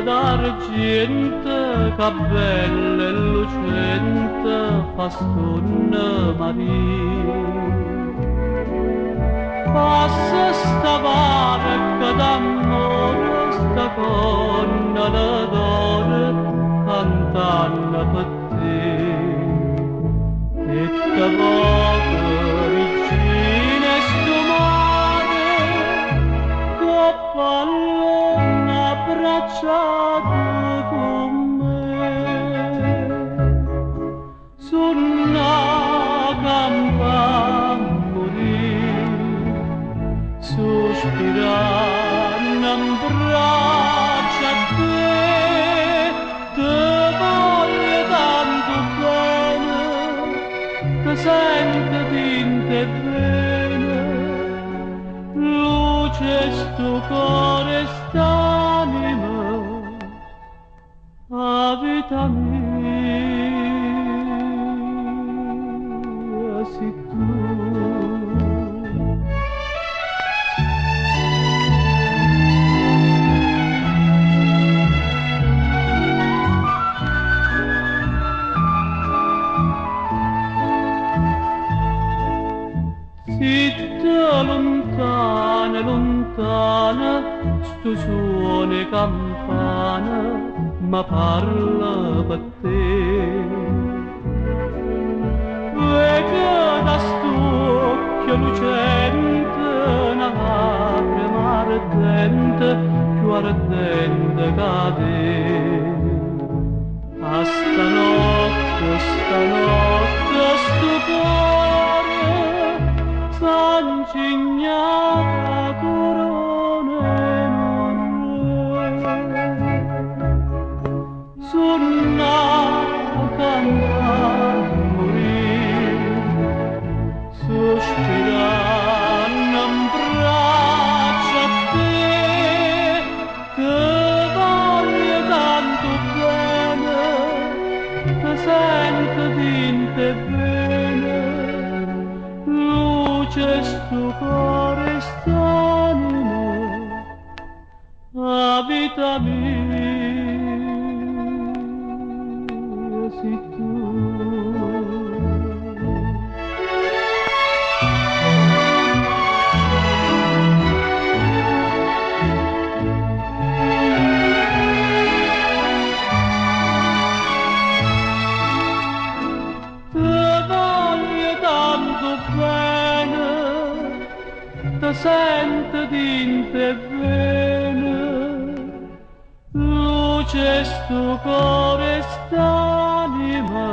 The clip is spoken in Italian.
d'argento che bella e lucente fa stunna Maria. Passa sta barca d'amore, sta conna d'adore, cantando per te. E te poco vicine sto mare, che pallone abbracciato con me. Suona campana sospirando in braccio a te, te voglio tanto bene, te sento in te bene, luce sto cuore st'anima, a vita mia, sei tu. Zitta lontana, lontana, sto suono campana, ma parla per te. Vega da st'occhio lucente, una lacrima ardente, più ardente che te. A stanotte, sto cuore, s'angignata corona in re. Suona cantare morire, sospirando in braccio a te, te voglio tanto bene, te sento in te bene, luce sto cuore st'anima, la vita mia, sei tu. Te sento in te bene, luce sto cuore st'anima,